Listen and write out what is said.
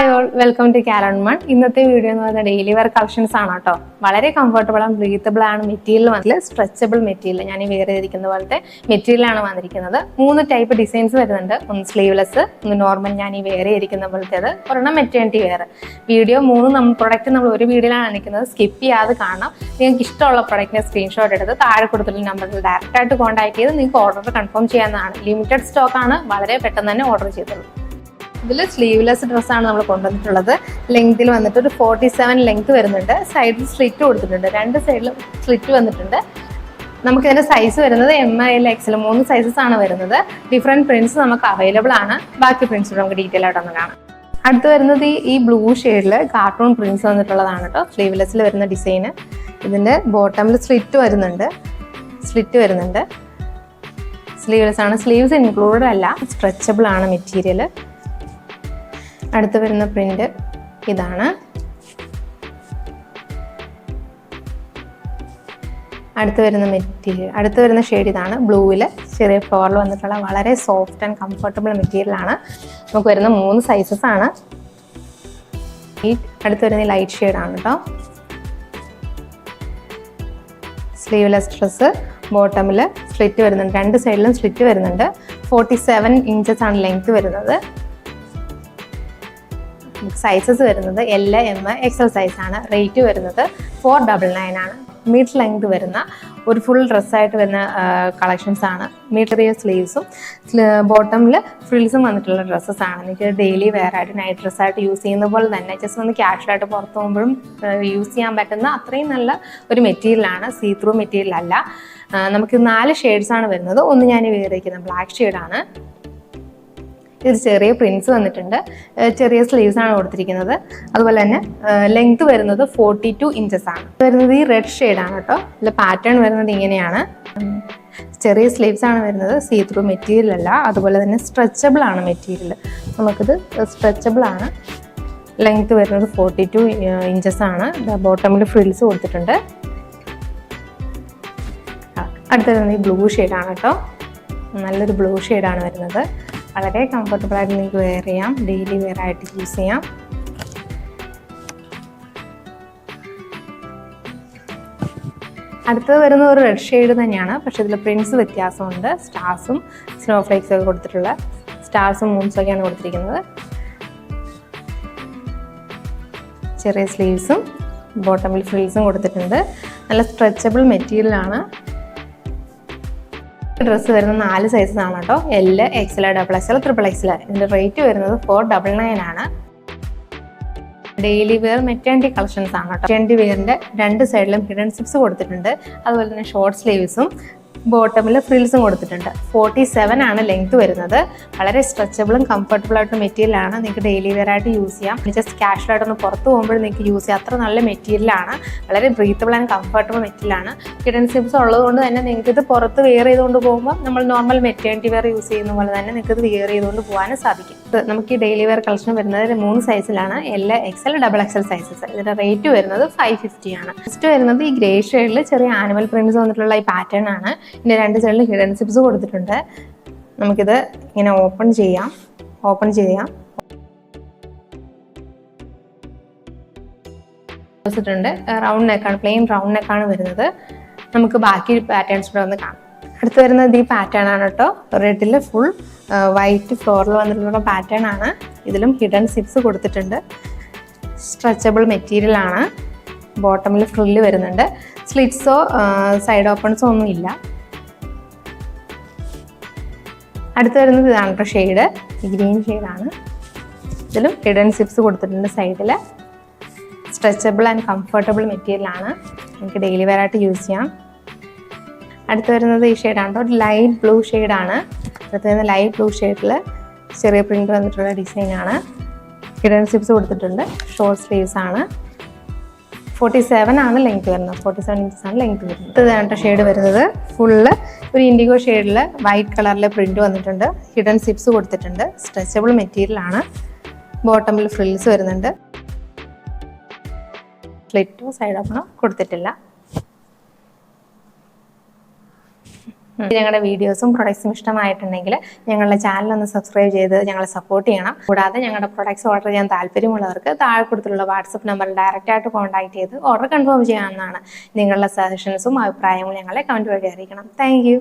Hi all, welcome to Karanman. ഇന്നത്തെ video എന്ന് പറയുന്നത് ഡെയിലി വെയർ കളക്ഷൻസ് ആണ് കേട്ടോ. വളരെ കംഫർട്ടബിൾ ആണ്, ബ്രീത്തബിൾ ആണ്. മെറ്റീരിയൽ വന്നില്ല, സ്ട്രെച്ചബിൾ മെറ്റീരിയൽ. ഞാൻ ഈ വെയർ ചെയ്തിരിക്കുന്ന പോലത്തെ മെറ്റീരിയലാണ് വന്നിരിക്കുന്നത്. 3 ടൈപ്പ് ഡിസൈൻസ് വരുന്നുണ്ട്. ഒന്ന് സ്ലീവ്ലെസ്, ഒന്ന് നോർമൽ ഞാൻ ഈ വെയർ ചെയ്തിരിക്കുന്ന പോലത്തേത്, ഒരെണ്ണം മെറ്റേണിറ്റി വെയർ. വീഡിയോ 3 പ്രൊഡക്റ്റ് നമ്മൾ ഒരു വീഡിയോയിലാണ് കാണിക്കുന്നത്. സ്കിപ്പ് ചെയ്യാതെ കാണാം. നിങ്ങൾക്ക് ഇഷ്ടമുള്ള പ്രൊഡക്റ്റിന്റെ സ്ക്രീൻഷോട്ട് എടുത്ത് താഴെ കൊടുത്തിട്ടുള്ള നമ്പറിൽ ഡയറക്റ്റ് ആയിട്ട് കോൺടാക്ട് ചെയ്ത് നിങ്ങൾക്ക് ഓർഡർ കൺഫേം ചെയ്യാവുന്നതാണ്. ലിമിറ്റഡ് സ്റ്റോക്ക് ആണ്, വളരെ പെട്ടെന്ന് തന്നെ ഓർഡർ ചെയ്തോളൂ. ഇതിൽ സ്ലീവ്ലെസ് ഡ്രസ്സാണ് നമ്മൾ കൊണ്ടുവന്നിട്ടുള്ളത്. ലെങ്തിൽ വന്നിട്ട് ഒരു 47 ലെങ്ത് വരുന്നുണ്ട്. സൈഡിൽ സ്ലിറ്റ് കൊടുത്തിട്ടുണ്ട്, 2 സൈഡിലും സ്ലിറ്റ് വന്നിട്ടുണ്ട്. നമുക്കിതിൻ്റെ സൈസ് വരുന്നത് ML XL 3 സൈസസ് ആണ് വരുന്നത്. ഡിഫറെൻറ്റ് പ്രിൻറ്റ്സ് നമുക്ക് അവൈലബിൾ ആണ്. ബാക്കി പ്രിൻറ്റ്സ് നമുക്ക് ഡീറ്റെയിൽ ആയിട്ടൊന്ന് കാണാം. അടുത്ത് വരുന്നത് ഈ ബ്ലൂ ഷെയ്ഡിൽ കാർട്ടൂൺ പ്രിൻറ്റ്സ് വന്നിട്ടുള്ളതാണ് കേട്ടോ. സ്ലീവ്ലെസ്സിൽ വരുന്ന ഡിസൈന്. ഇതിൻ്റെ ബോട്ടമിൽ സ്ലിറ്റ് വരുന്നുണ്ട്. സ്ലീവ്ലെസ് ആണ്. സ്ലീവ്സ് ഇൻക്ലൂഡഡ് അല്ല, സ്ട്രെച്ചബിൾ ആണ് മെറ്റീരിയൽ. അടുത്ത് വരുന്ന പ്രിന്റ് ഇതാണ്. അടുത്ത് വരുന്ന ഷെയ്ഡ് ഇതാണ്. ബ്ലൂവിൽ ചെറിയ ഫ്ലോറിൽ വന്നിട്ടുള്ള വളരെ സോഫ്റ്റ് ആൻഡ് കംഫർട്ടബിൾ മെറ്റീരിയൽ ആണ്. നമുക്ക് വരുന്ന 3 സൈസസ് ആണ്. ഈ അടുത്ത് വരുന്ന ലൈറ്റ് ഷെയ്ഡ് ആണ് കേട്ടോ. Sleeveless dress. ബോട്ടമിൽ സ്ലിറ്റ് വരുന്നുണ്ട്, 2 സൈഡിലും സ്ലിറ്റ് വരുന്നുണ്ട്. 47 ഇഞ്ചസ് ആണ് ലെങ്ത് വരുന്നത്. സൈസസ് വരുന്നത് L, M, XL സൈസാണ്. റേറ്റ് വരുന്നത് 499 ആണ്. മീറ്റർ ലെങ്ത് വരുന്ന ഒരു ഫുൾ ഡ്രസ്സായിട്ട് വരുന്ന കളക്ഷൻസ് ആണ്. മീറ്ററിയ സ്ലീവ്സും ബോട്ടമിൽ ഫ്രിൽസും വന്നിട്ടുള്ള ഡ്രസ്സസ് ആണ്. എനിക്ക് ഡെയിലി വെയർ ആയിട്ട് നൈറ്റ് ഡ്രസ്സായിട്ട് യൂസ് ചെയ്യുന്ന പോലെ തന്നെ ജസ്റ്റ് ഒന്ന് ക്യാഷ്വലായിട്ട് പുറത്ത് പോകുമ്പോഴും യൂസ് ചെയ്യാൻ പറ്റുന്ന അത്രയും നല്ല ഒരു മെറ്റീരിയലാണ്. സീ ത്രൂ മെറ്റീരിയൽ അല്ല. നമുക്ക് 4 ഷെയ്ഡ്സ് ആണ് വരുന്നത്. ഒന്ന് ഞാൻ വെയർ ചെയ്തിരിക്കുന്നത് ബ്ലാക്ക് ഷെയ്ഡാണ്. ഇത് ചെറിയ പ്രിൻസ് വന്നിട്ടുണ്ട്. ചെറിയ സ്ലീവ്സ് ആണ് കൊടുത്തിരിക്കുന്നത്. അതുപോലെ തന്നെ ലെങ്ത് വരുന്നത് 42 ഇഞ്ചസ് ആണ്. വരുന്നത് ഈ റെഡ് ഷെയ്ഡാണ് കേട്ടോ. ഇതിൽ പാറ്റേൺ വരുന്നത് ഇങ്ങനെയാണ്. ചെറിയ സ്ലീവ്സ് ആണ് വരുന്നത്. സീ ത്രൂ മെറ്റീരിയൽ അല്ല. അതുപോലെ തന്നെ സ്ട്രെച്ചബിൾ ആണ് മെറ്റീരിയൽ. നമുക്കിത് സ്ട്രെച്ചബിൾ ആണ്. ലെങ്ത് വരുന്നത് 42 ഇഞ്ചസ് ആണ്. ബോട്ടമിൽ ഫ്രിൽസ് കൊടുത്തിട്ടുണ്ട്. അടുത്ത വരുന്നത് ഈ ബ്ലൂ ഷെയ്ഡാണ് കേട്ടോ. നല്ലൊരു ബ്ലൂ ഷെയ്ഡാണ് വരുന്നത്. വളരെ കംഫർട്ടബിൾ ആയിട്ട് നിങ്ങൾക്ക് വെയർ ചെയ്യാം. ഡെയിലി വെയർ ആയിട്ട് യൂസ് ചെയ്യാം. അടുത്തത് വരുന്ന ഒരു റെഡ് ഷെയ്ഡ് തന്നെയാണ്, പക്ഷെ ഇതിൽ പ്രിൻറ്റ്സ് വ്യത്യാസമുണ്ട്. സ്റ്റാർസും സ്നോഫ്ലേക്സ് ഒക്കെ കൊടുത്തിട്ടുള്ള സ്റ്റാർസും മൂൺസൊക്കെയാണ് കൊടുത്തിരിക്കുന്നത്. ചെറിയ സ്ലീവ്സും ബോട്ടമിൽ ഫ്രിൽസും കൊടുത്തിട്ടുണ്ട്. നല്ല സ്ട്രെച്ചബിൾ മെറ്റീരിയലാണ്. ഡ്രസ്സ് വരുന്നത് 4 സൈസസ് ആണ് കേട്ടോ. L, XL, XXL, XXL. ഇതിൻ്റെ റേറ്റ് വരുന്നത് 499 ആണ്. ഡെയിലി വെയർ മെറ്റേണിറ്റി കളക്ഷൻസ് ആണ് കേട്ടോ. മെറ്റേണിറ്റി വെയറിൻ്റെ 2 സൈഡിലും ഹിഡൻ സിപ്സ് കൊടുത്തിട്ടുണ്ട്. അതുപോലെ തന്നെ ഷോർട്ട് സ്ലീവ്സും ബോട്ടമിൽ ഫ്രിൽസും കൊടുത്തിട്ടുണ്ട്. 47 ആണ് ലെങ്ത് വരുന്നത്. വളരെ സ്ട്രെച്ചബിളും കംഫർട്ടബിൾ ആയിട്ട് മെറ്റീരിയലാണ്. നിങ്ങൾക്ക് ഡെയിലി വെയർ ആയിട്ട് യൂസ് ചെയ്യാം. ജസ്റ്റ് കാഷ്വലായിട്ടൊന്ന് പുറത്ത് പോകുമ്പോൾ നിങ്ങൾക്ക് യൂസ് ചെയ്യാം. അത്ര നല്ല മെറ്റീരിയലാണ്. വളരെ ബ്രീത്തബിൾ ആൻഡ് കംഫർട്ടബിൾ മെറ്റീരിയലാണ്. ഹിഡൻ സിപ്സ് ഉള്ളതുകൊണ്ട് തന്നെ നിങ്ങൾക്ക് ഇത് പുറത്ത് വെയർ ചെയ്തുകൊണ്ട് പോകുമ്പോൾ നമ്മൾ നോർമൽ മെറ്റേണിറ്റി വെയർ യൂസ് ചെയ്യുന്ന പോലെ തന്നെ നിങ്ങൾക്ക് ഇത് വെയർ ചെയ്തുകൊണ്ട് പോകാനും സാധിക്കും. നമുക്ക് ഈ ഡെയിലി വെയർ കളക്ഷൻ വരുന്നത് 3 സൈസിലാണ്. L, XL, XXL sizes. ഇതിൻ്റെ റേറ്റ് വരുന്നത് 550 ആണ്. നെക്സ്റ്റ് വരുന്നത് ഈ ഗ്രേ ഷെയ്ഡിൽ ചെറിയ ആനിമൽ പ്രിന്റ്സ് വന്നിട്ടുള്ള ഈ പാറ്റേൺ ആണ്. ഇതിൻ്റെ 2 സൈഡിൽ ഹിഡൻ സിപ്സ് കൊടുത്തിട്ടുണ്ട്. നമുക്കിത് ഇങ്ങനെ ഓപ്പൺ ചെയ്യാം. റൗണ്ട് നെക്കാണ്, പ്ലെയിൻ റൗണ്ട് നെക്കാണ് വരുന്നത്. നമുക്ക് ബാക്കി പാറ്റേൺസ് കൂടെ ഒന്ന് കാണാം. അടുത്ത് വരുന്നത് ഈ പാറ്റേൺ ആണ് കേട്ടോ. റെഡിൽ ഫുൾ വൈറ്റ് ഫ്ലോറിൽ വന്നിട്ടുള്ള പാറ്റേൺ ആണ്. ഇതിലും ഹിഡൻ സിപ്സ് കൊടുത്തിട്ടുണ്ട്. സ്ട്രെച്ചബിൾ മെറ്റീരിയൽ ആണ്. ബോട്ടമിൽ ഫ്രില്ല് വരുന്നുണ്ട്. സ്ലിറ്റ്സോ സൈഡ് ഓപ്പൺസോ ഒന്നും ഇല്ല. അടുത്ത് വരുന്നത് ഇതാണ് കേട്ടോ ഷെയ്ഡ്. ഗ്രീൻ ഷെയ്ഡാണ്. ഇതിലും ഹിഡൻ സിപ്സ് കൊടുത്തിട്ടുണ്ട് സൈഡിൽ. സ്ട്രെച്ചബിൾ ആൻഡ് കംഫർട്ടബിൾ മെറ്റീരിയലാണ്. എനിക്ക് ഡെയിലി വെയർ ആയിട്ട് യൂസ് ചെയ്യാം. അടുത്ത് വരുന്നത് ഈ ഷെയ്ഡാണ് കേട്ടോ. ലൈറ്റ് ബ്ലൂ ഷെയ്ഡാണ്. അടുത്ത് വരുന്ന ലൈറ്റ് ബ്ലൂ ഷെയ്ഡിൽ ചെറിയ പ്രിന്റ് വന്നിട്ടുള്ള ഡിസൈനാണ്. ഹിഡൻ സിപ്സ് കൊടുത്തിട്ടുണ്ട്. ഷോർട്ട് സ്ലീവ്സ് ആണ്. 47 ആണ് ലെങ്ത് വരുന്നത്. 47 ഇഞ്ചസ് ആണ് ലെങ്ത് വരുന്നത്. ഇതാണ് ഷെയ്ഡ് വരുന്നത്. ഫുള്ള് ഒരു ഇൻഡിഗോ ഷെയ്ഡിൽ വൈറ്റ് കളറിലെ പ്രിന്റ് വന്നിട്ടുണ്ട്. ഹിഡൻ സിപ്സ് കൊടുത്തിട്ടുണ്ട്. സ്ട്രെച്ചബിൾ മെറ്റീരിയൽ ആണ്. ബോട്ടമിൽ ഫ്രിൽസ് വരുന്നുണ്ട്. സ്ലിറ്റോ സൈഡ് ഓപ്പണോ കൊടുത്തിട്ടില്ല. ഞങ്ങളുടെ വീഡിയോസും പ്രൊഡക്ട്സും ഇഷ്ടമായിട്ടുണ്ടെങ്കിൽ ഞങ്ങളുടെ ചാനൽ ഒന്ന് സബ്സ്ക്രൈബ് ചെയ്ത് ഞങ്ങളെ സപ്പോർട്ട് ചെയ്യണം. കൂടാതെ ഞങ്ങളുടെ പ്രൊഡക്ട്സ് ഓർഡർ ചെയ്യാൻ താല്പര്യമുള്ളവർക്ക് താഴെ കൊടുത്തിട്ടുള്ള വാട്സപ്പ് നമ്പറിൽ ഡയറക്റ്റ് ആയിട്ട് കോൺടാക്ട് ചെയ്ത് ഓർഡർ കൺഫേം ചെയ്യാവുന്നതാണ്. നിങ്ങളുടെ സജഷൻസും അഭിപ്രായങ്ങളും ഞങ്ങളെ കമന്റ് വഴി അറിയിക്കണം. താങ്ക്